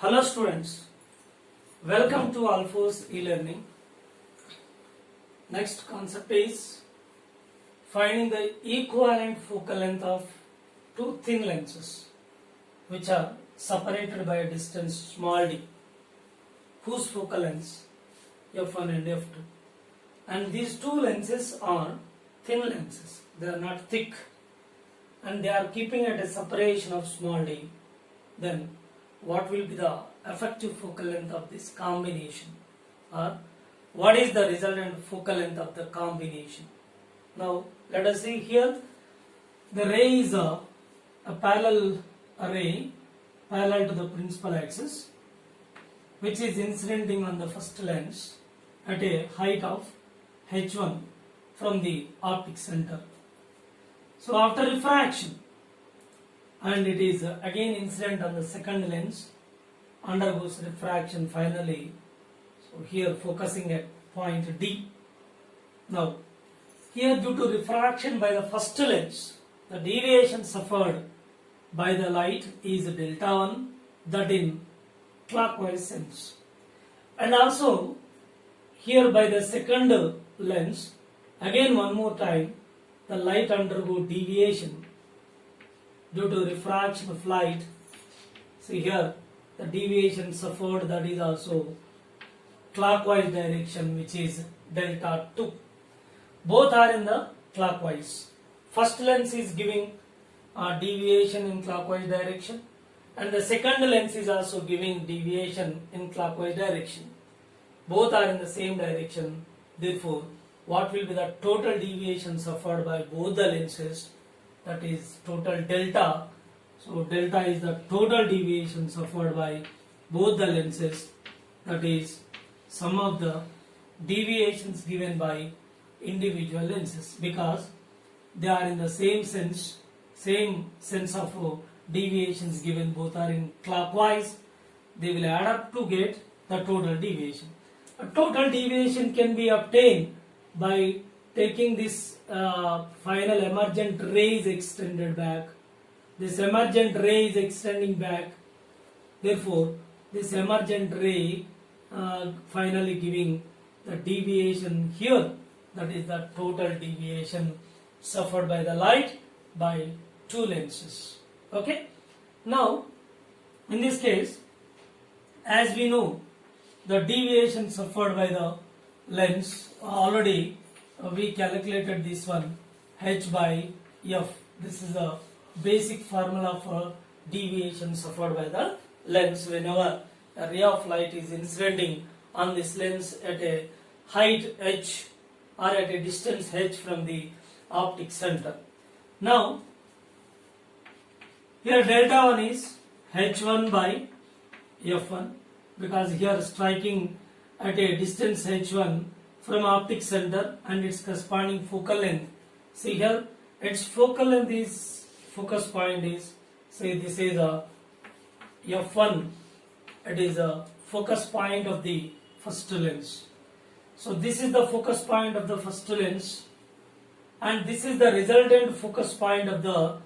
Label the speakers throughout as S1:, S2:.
S1: Hello students, welcome to Alphos e-learning. Next concept is finding the equivalent focal length of two thin lenses which are separated by a distance small d, whose focal lengths f1 and f2. And these two lenses are thin lenses, they are not thick and they are keeping at a separation of small d. Then what will be the effective focal length of this combination, or what is the resultant focal length of the combination? Now let us see here. The ray is a parallel ray parallel to the principal axis, which is incidenting on the first lens at a height of h1 from the optic center. So after refraction, and it is again incident on the second lens, undergoes refraction finally. So here focusing at point D. Now here, due to refraction by the first lens, the deviation suffered by the light is delta 1, that in clockwise sense. And also here by the second lens, again one more time, the light undergo deviation due to refraction of light. See here, the deviation suffered, that is also clockwise direction, which is delta 2. Both are in the clockwise. First lens is giving deviation in clockwise direction, and the second lens is also giving deviation in clockwise direction. Both are in the same direction. Therefore, what will be the total deviation suffered by both the lenses? That is total delta. So delta is the total deviation suffered by both the lenses, that is sum of the deviations given by individual lenses, because they are in the same sense of deviations given, both are in clockwise. They will add up to get the total deviation. A total deviation can be obtained by taking this final emergent rays extended back. This emergent ray is extending back. Therefore, this emergent ray finally giving the deviation here, that is the total deviation suffered by the light by two lenses. Okay. Now, in this case, as we know, the deviation suffered by the lens already we calculated this one, h by f. This is the basic formula for deviation suffered by the lens whenever a ray of light is incidenting on this lens at a height h or at a distance h from the optic center. Now here delta 1 is h1 by f1, because here striking at a distance h1 from optic center and its corresponding focal length. See here, its focal length is, focus point is, say this is a f1, it is a focus point of the first lens. So this is the focus point of the first lens, and this is the resultant focus point of the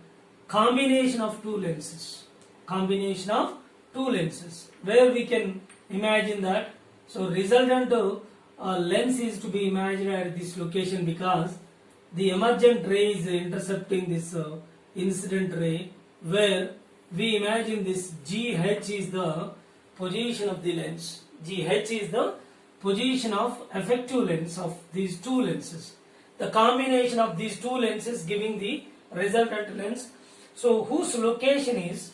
S1: combination of two lenses. Combination of two lenses, where we can imagine that, so resultant lens is to be imagined at this location, because the emergent ray is intercepting this incident ray, where we imagine this GH is the position of the lens. GH is the position of effective lens of these two lenses. The combination of these two lenses giving the resultant lens. So whose location is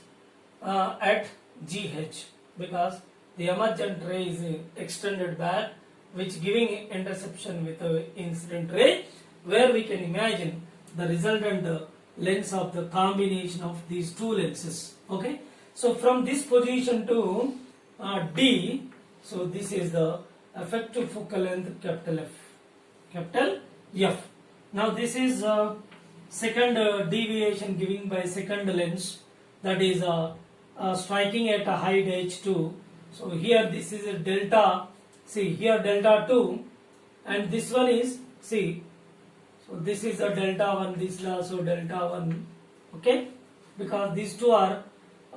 S1: at GH, because the emergent ray is extended back, which giving interception with the incident ray, where we can imagine the resultant lens of the combination of these two lenses. Okay, so from this position to D, so this is the effective focal length capital F, capital F. Now this is second deviation giving by second lens, that is striking at a height h2. So here this is a delta, see here delta 2, and this one is, see, so this is a delta 1, this is also delta 1, okay, because these two are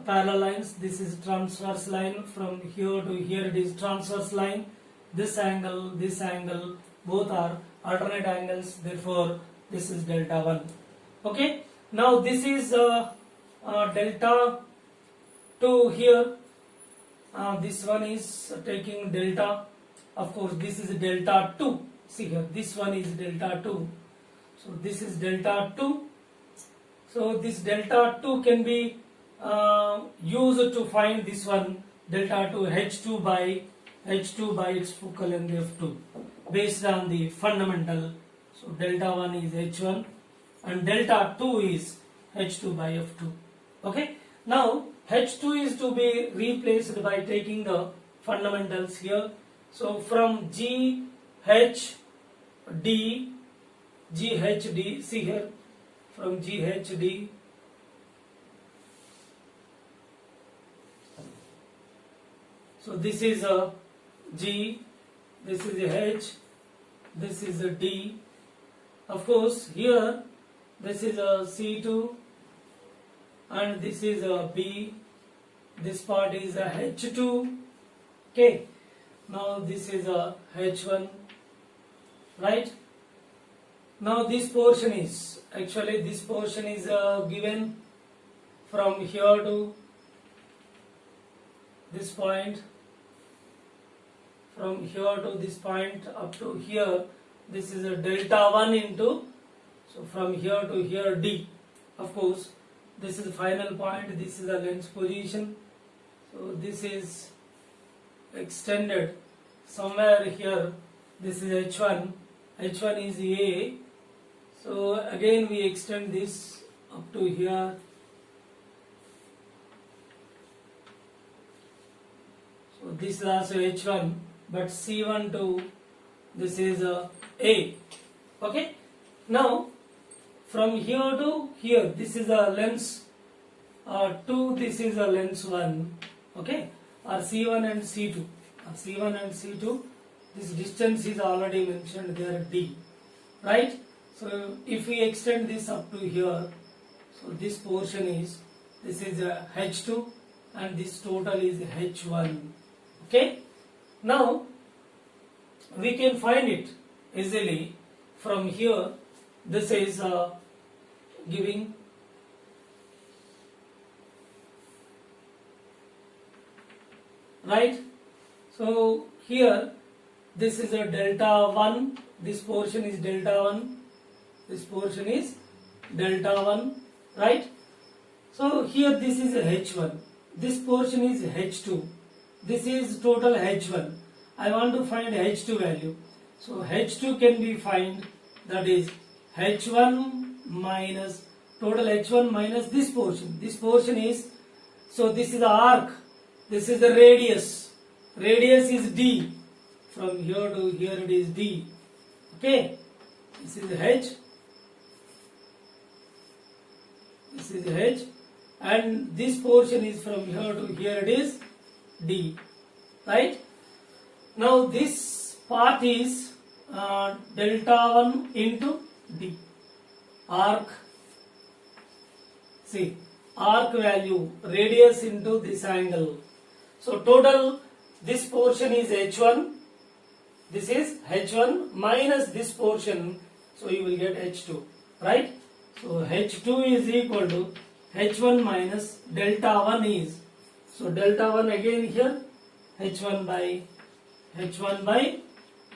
S1: parallel lines. This is transverse line. From here to here it is transverse line. This angle, both are alternate angles. Therefore, this is delta 1. Okay. Now this is delta 2 here. This one is taking delta. Of course, this is delta 2. See here, this one is delta 2. So this is delta 2. So this delta 2 can be used to find this one delta 2 h2 by its focal length f2 based on the fundamental. So delta 1 is h1 and delta 2 is h2 by f2. Okay. Now h2 is to be replaced by taking the fundamentals here. So from GHD, see here, from GHD, so this is a G, this is a H, this is a D. Of course, here this is a C2 and this is a B. This part is a H2. Okay. Now this is a H1. Right. Now this portion is given from here to this point. From here to this point up to here, this is a delta 1 into, so from here to here D. Of course, this is the final point, this is the lens position. So this is extended somewhere here. This is H1. H1 is A. So again we extend this up to here. So this is also H1. But C1 to this is A. Okay. Now from here to here, this is a lens 2, this is a lens 1. Okay. Or C1 and C2. This distance is already mentioned there, D. Right. So if we extend this up to here, so this portion is, this is H2 and this total is H1. Okay. Now we can find it easily from here. This is giving right. So here this is a delta 1. This portion is delta 1. This portion is delta 1. Right. So here this is a H1. This portion is H2. This is total H1. I want to find H2 value. So H2 can be find, that is H1 minus total H1 minus this portion. This portion is, so this is the arc. This is the radius. Radius is D. From here to here it is D. Okay. This is H. This is H. And this portion is from here to here it is D. Right. Now this part is delta 1 into D. Arc. See, arc value, radius into this angle. So total this portion is H1. This is H1 minus this portion. So you will get H2. Right. So H2 is equal to H1 minus delta 1 is. So delta 1 again here. H1 by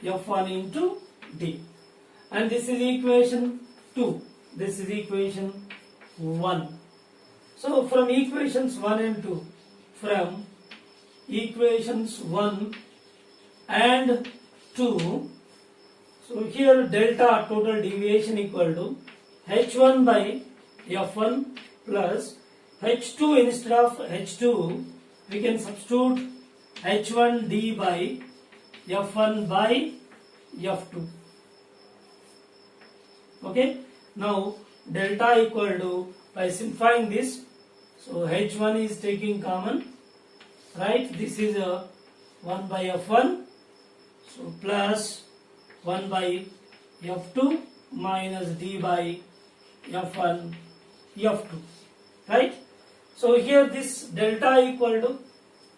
S1: F1 into D. And this is equation 2. This is equation 1. So from equations 1 and 2, from equations 1 and 2, so here delta total deviation equal to H1 by F1 plus H2 instead of H2, we can substitute H1D by F1 by F2. Okay. Now delta equal to, by simplifying this, so H1 is taking common, right? This is a 1 by F1, so plus 1 by F2 minus D by F1 F2, right? So here this delta equal to,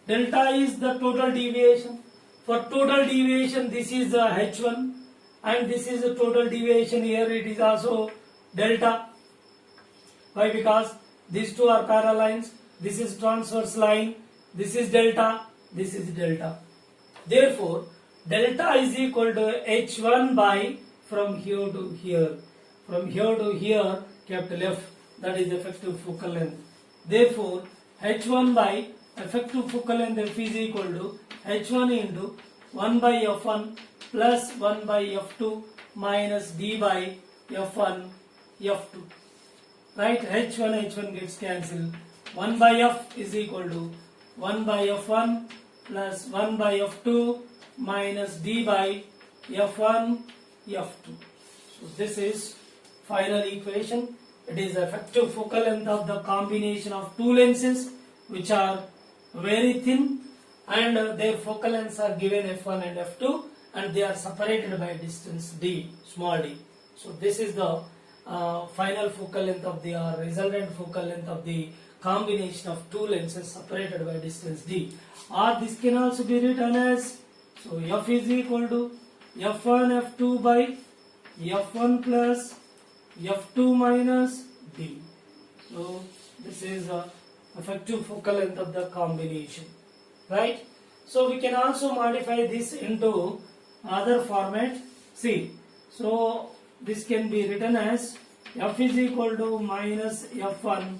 S1: delta is the total deviation. For total deviation this is the h1 and this is the total deviation, here it is also delta. Why? Because these two are parallel lines, this is transverse line, this is delta, this is delta. Therefore delta is equal to h1 by, from here to here, from here to here, capital F, that is effective focal length. Therefore h1 by effective focal length F is equal to h1 into 1 by f1 plus 1 by f2 minus d by f1 f2. Right, h1 gets cancelled. 1 by f is equal to 1 by f1 plus 1 by f2 minus d by f1 f2. So this is final equation. It is the effective focal length of the combination of two lenses which are very thin, and their focal lengths are given f1 and f2, and they are separated by distance d, small d. So this is the final focal length of the, or resultant focal length of the combination of two lenses separated by distance d. Or this can also be written as, so f is equal to f1 f2 by f1 plus f2 minus d. So this is the effective focal length of the combination, right? So we can also modify this into other format. See, so this can be written as f is equal to minus f1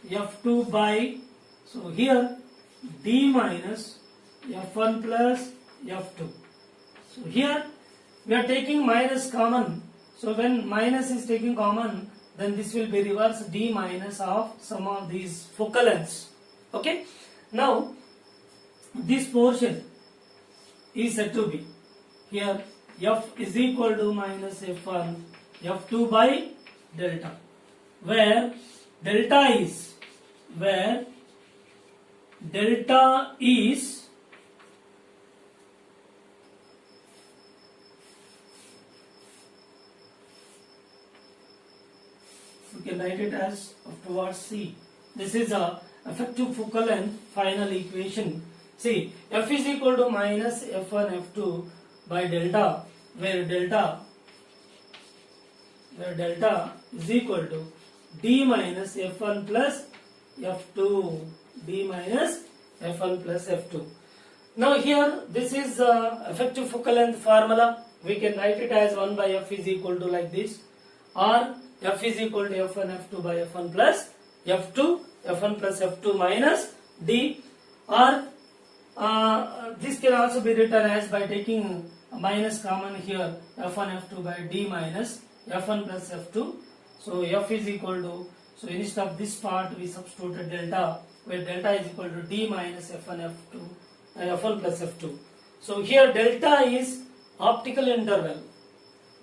S1: f2 by, so here d minus f1 plus f2. So here we are taking minus common. So when minus is taking common, then this will be reverse d minus of some of these focal lengths. Okay. Now this portion is said to be here f is equal to minus f1 f2 by delta, where delta is, we can write it as towards C. This is a effective focal length final equation. See, f is equal to minus f1 f2 by delta, where delta is equal to d minus f1 plus f2, d minus f1 plus f2. Now here this is the effective focal length formula. We can write it as 1 by f is equal to like this, or f is equal to f1 f2 by f1 plus f2, f1 plus f2 minus d, or this can also be written as by taking minus common here, f1 f2 by d minus f1 plus f2. So f is equal to, so instead of this part we substituted delta, where delta is equal to d minus f1 f2 f1 plus f2. So here delta is optical interval.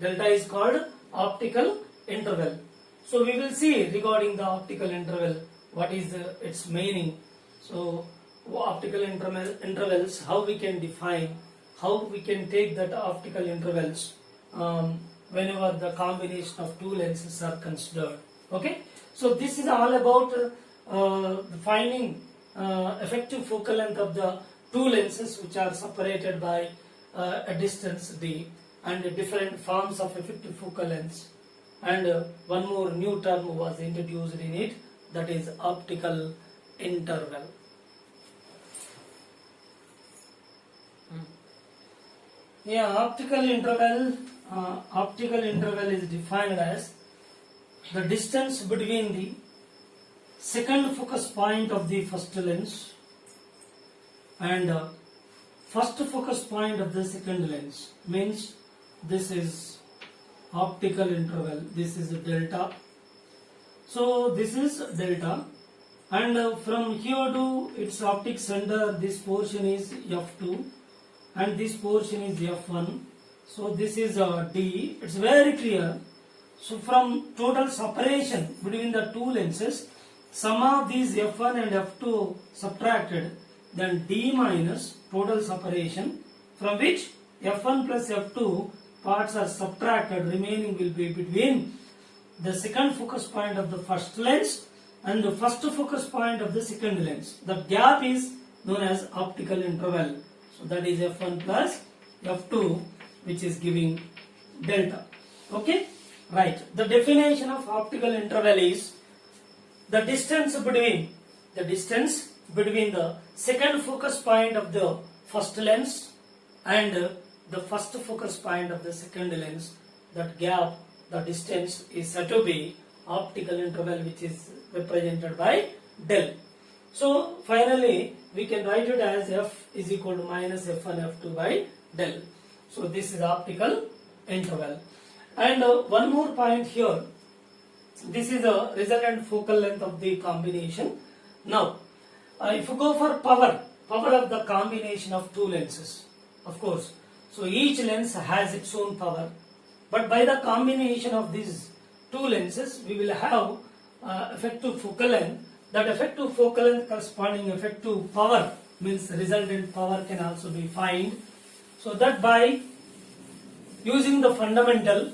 S1: Delta is called optical interval. So we will see regarding the optical interval what is its meaning. So optical intervals, how we can define, how we can take that optical intervals whenever the combination of two lenses are considered. Okay, so this is all about finding effective focal length of the two lenses which are separated by a distance d, and different forms of effective focal lengths. And one more new term was introduced in it, that is optical interval. Yeah, optical interval is defined as the distance between the second focus point of the first lens and first focus point of the second lens. Means this is optical interval, this is delta. So this is delta, and from here to its optic center, this portion is f2 and this portion is f1. So this is d. It's very clear. So from total separation between the two lenses, sum of these f1 and f2 subtracted, then d minus total separation, from which f1 plus f2 parts are subtracted, remaining will be between the second focus point of the first lens and the first focus point of the second lens. The gap is known as optical interval. So that is f1 plus f2, which is giving delta. Okay, right. The definition of optical interval is the distance between the second focus point of the first lens and the first focus point of the second lens. That gap, the distance, is said to be optical interval, which is represented by del. So finally we can write it as f is equal to minus f1 f2 by del. So this is optical interval. And one more point here, this is the resultant focal length of the combination. Now if you go for power of the combination of two lenses, of course, so each lens has its own power, but by the combination of these two lenses we will have effective focal length. That effective focal length corresponding effective power means resultant power can also be found. So that by using the fundamental,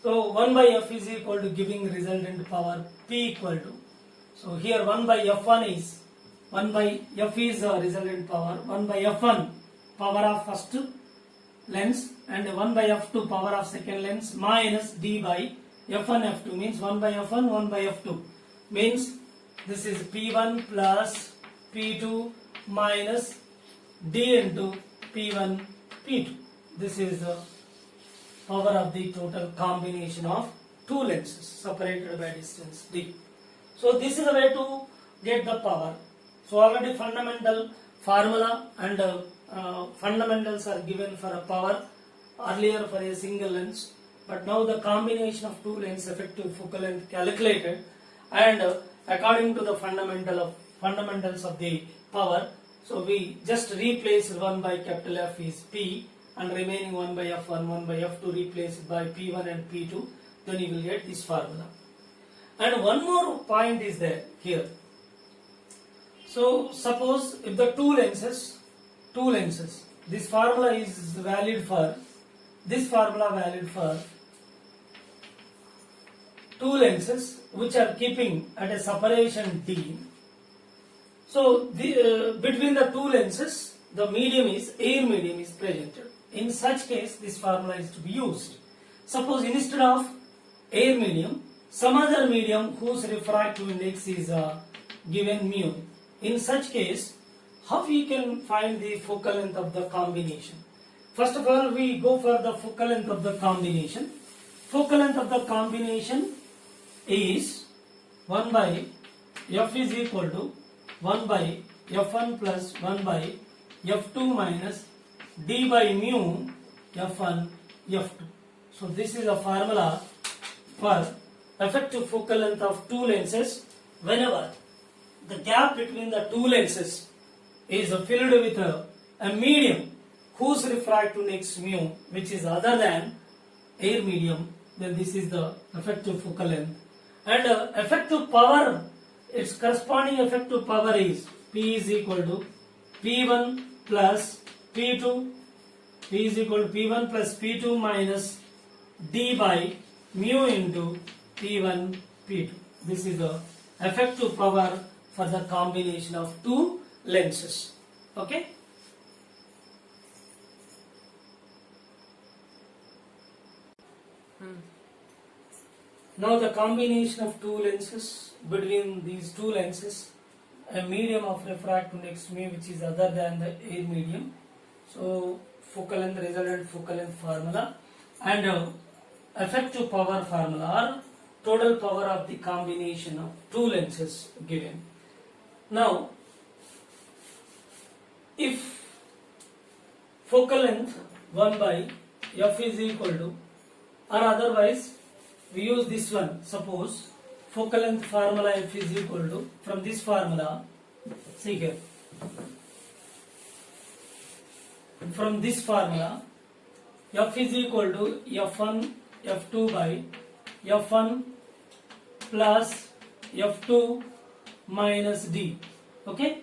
S1: so 1 by f is equal to giving resultant power P equal to, so here 1 by f1 is, 1 by f is resultant power, 1 by f1 power of first lens and 1 by f2 power of second lens minus d by f1 f2, means 1 by f1 1 by f2, means this is p1 plus p2 minus d into p1 p2. This is the power of the total combination of two lenses separated by distance d. So this is the way to get the power. So already fundamental formula and fundamentals are given for a power earlier for a single lens, but now the combination of two lens effective focal length calculated, and according to the fundamentals of the power, so we just replace 1 by capital F is P, and remaining 1 by f1 1 by f2 replaced by p1 and p2, then you will get this formula. And one more point is there here. So suppose if the two lenses, this formula is valid for two lenses which are keeping at a separation d. So between the two lenses the medium is air medium is presented. In such case this formula is to be used. Suppose instead of air medium, some other medium whose refractive index is given mu. In such case, how we can find the focal length of the combination? First of all, we go for the focal length of the combination. Focal length of the combination is 1 by f is equal to 1 by f1 plus 1 by f2 minus d by mu f1 f2. So this is a formula for effective focal length of two lenses whenever the gap between the two lenses is filled with a medium whose refractive index mu, which is other than air medium, then this is the effective focal length. And effective power, its corresponding effective power is P is equal to P1 plus P2, P is equal to P1 plus P2 minus d by mu into P1 P2. This is the effective power for the combination of two lenses. Okay. Now the combination of two lenses, between these two lenses a medium of refractive index mu which is other than the air medium. So focal length, resultant focal length formula, and effective power formula or total power of the combination of two lenses given. Now if focal length 1 by f is equal to, or otherwise we use this one, suppose focal length formula f is equal to, from this formula, see here, from this formula f is equal to f1 f2 by f1 plus f2 minus d. Okay,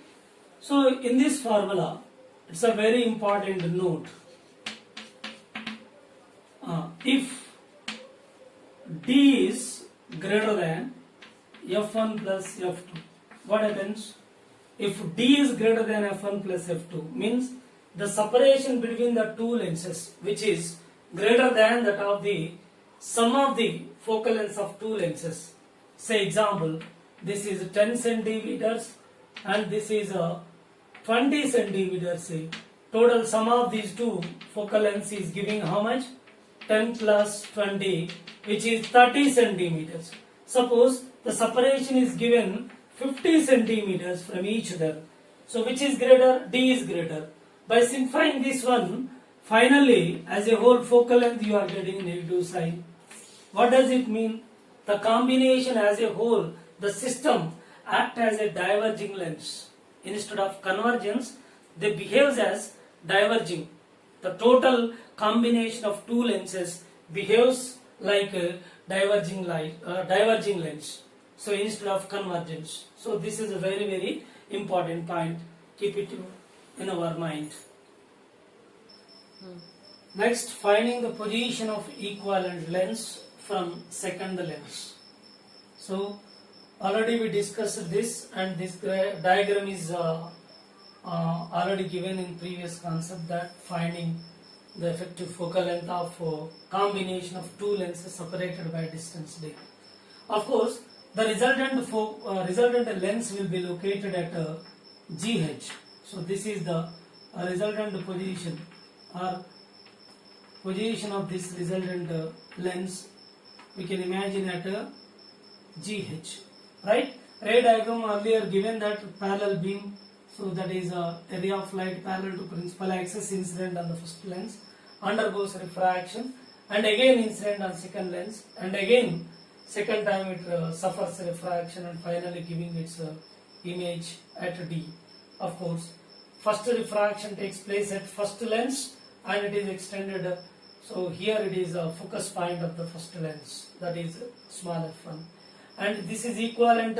S1: so in this formula it's a very important note. If d is greater than F1 plus F2. What happens? If D is greater than F1 plus F2 means the separation between the two lenses which is greater than that of the sum of the focal lengths of two lenses. Say example, this is 10 centimeters and this is 20 centimeters. Say total sum of these two focal lengths is giving how much? 10 plus 20, which is 30 centimeters. Suppose the separation is given 50 centimeters from each other. So which is greater? D is greater. By simplifying this one, finally as a whole focal length you are getting negative sign. What does it mean? The combination as a whole, the system act as a diverging lens. Instead of convergence, they behave as diverging. The total combination of two lenses behaves like a diverging lens. So instead of convergence. So this is a very, very important point. Keep it in our mind. Next, finding the position of equivalent lens from second lens. So already we discussed this, and this diagram is already given in previous concept, that finding the effective focal length of combination of two lenses separated by distance d. Of course, the resultant lens will be located at GH. So this is the resultant position or position of this resultant lens. We can imagine at GH, right? Ray diagram earlier given that parallel beam. So that is a ray of light parallel to principal axis incident on the first lens, undergoes refraction and again incident on second lens, and again second time it suffers refraction and finally giving its image at D. Of course, first refraction takes place at first lens and it is extended. So here it is a focus point of the first lens, that is small f1, and this is equivalent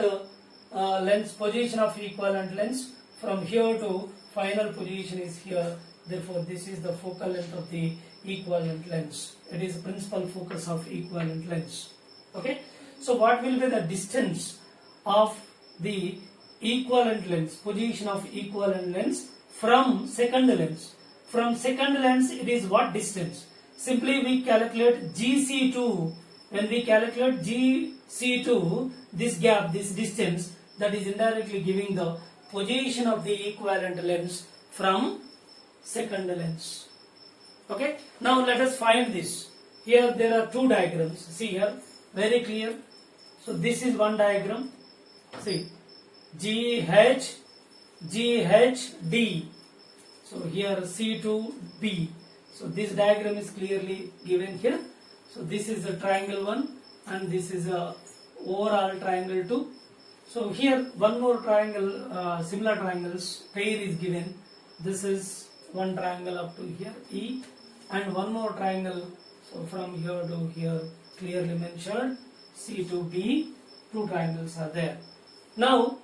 S1: lens, position of equivalent lens. From here to final position is here. Therefore, this is the focal length of the equivalent lens. It is principal focus of equivalent lens. Okay. So, what will be the distance of the equivalent lens? Position of equivalent lens from second lens. From second lens, it is what distance? Simply we calculate GC2. When we calculate GC2, this gap, this distance, that is indirectly giving the position of the equivalent lens from second lens. Okay. Now let us find this. Here there are two diagrams. See here, very clear. So this is one diagram. See, GH, GHD. So here C2B. So this diagram is clearly given here. So this is the triangle 1 and this is a overall triangle 2. So here one more triangle, similar triangles pair is given. This is one triangle up to here E, and one more triangle, so from here to here clearly mentioned C to B. Two triangles are there. Now,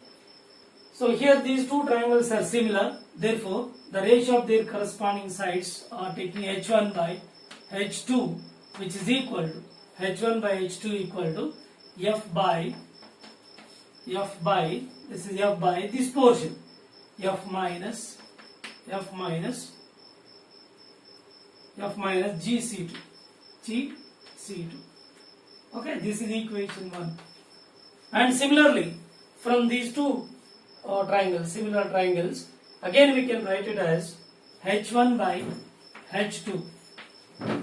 S1: so here these two triangles are similar. Therefore, the ratio of their corresponding sides are taking H1 by H2, which is equal to H1 by H2 equal to F by this is F by this portion, F minus GC2. Okay, this is equation 1. And similarly, from these two triangles, similar triangles, again we can write it as H1 by H2.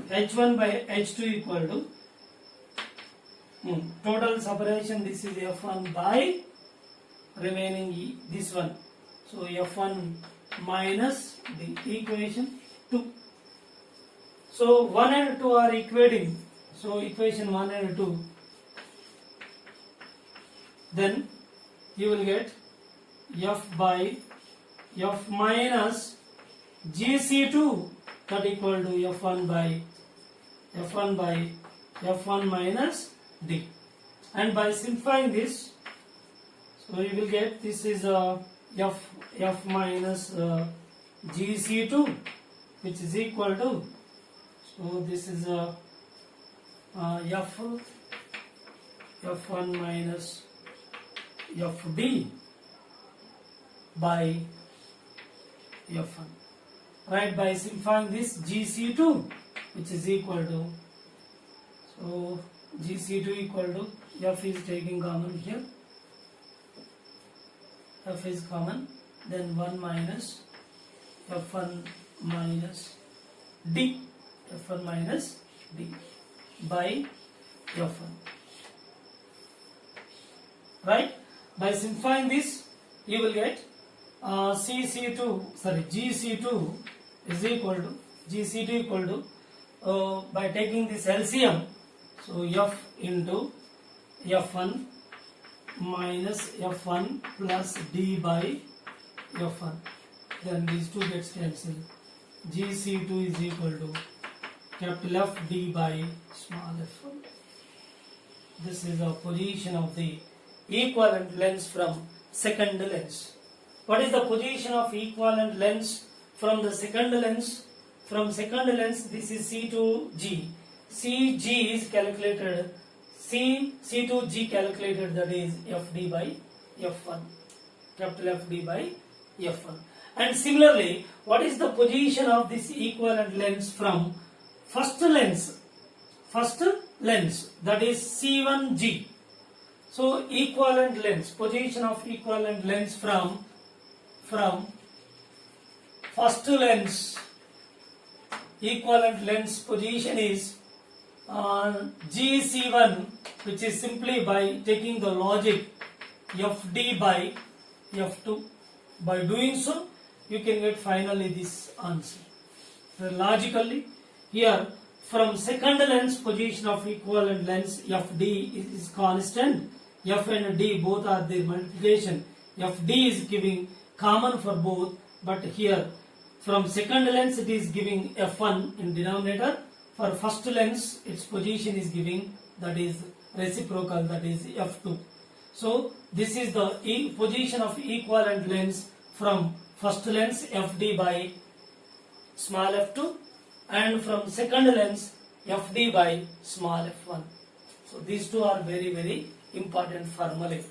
S1: H1 by H2 equal to total separation, this is F1 by remaining E, this one. So F1 minus the equation 2. So 1 and 2 are equating. So equation 1 and 2. Then you will get F by F minus GC2, that equal to F1 by F1 minus D. And by simplifying this, so you will get this is F minus GC2, which is equal to, so this is f1 minus fd by f1. Right, by simplifying this, gc2 which is equal to, so gc2 equal to, f is taking common here, f is common, then 1 minus f1 minus d, f1 minus d by f1. Right, by simplifying this you will get gc2 is equal to by taking this LCM, so f into f1 minus f1 plus d by f1, then these two gets cancelled. gc2 is equal to capital F d by small f1. This is the position of the equivalent lens from second lens. What is the position of equivalent lens from the second lens? From second lens, this is C2G. CG is calculated, C2G calculated, that is FD by F1, capital FD by F1. And similarly, what is the position of this equivalent lens from first lens? First lens, that is C1G. So equivalent lens, position of equivalent lens from first lens, equivalent lens position is GC1, which is simply by taking the logic FD by F2. By doing so, you can get finally this answer. So logically, here from second lens position of equivalent lens, FD is constant, F and D both are their multiplication. FD is giving common for both, but here from second lens it is giving F1 in denominator. For first lens its position is giving, that is reciprocal, that is F2. So this is the position of equivalent lens from first lens, FD by small f2, and from second lens, FD by small f1. So these two are very, very important formulae.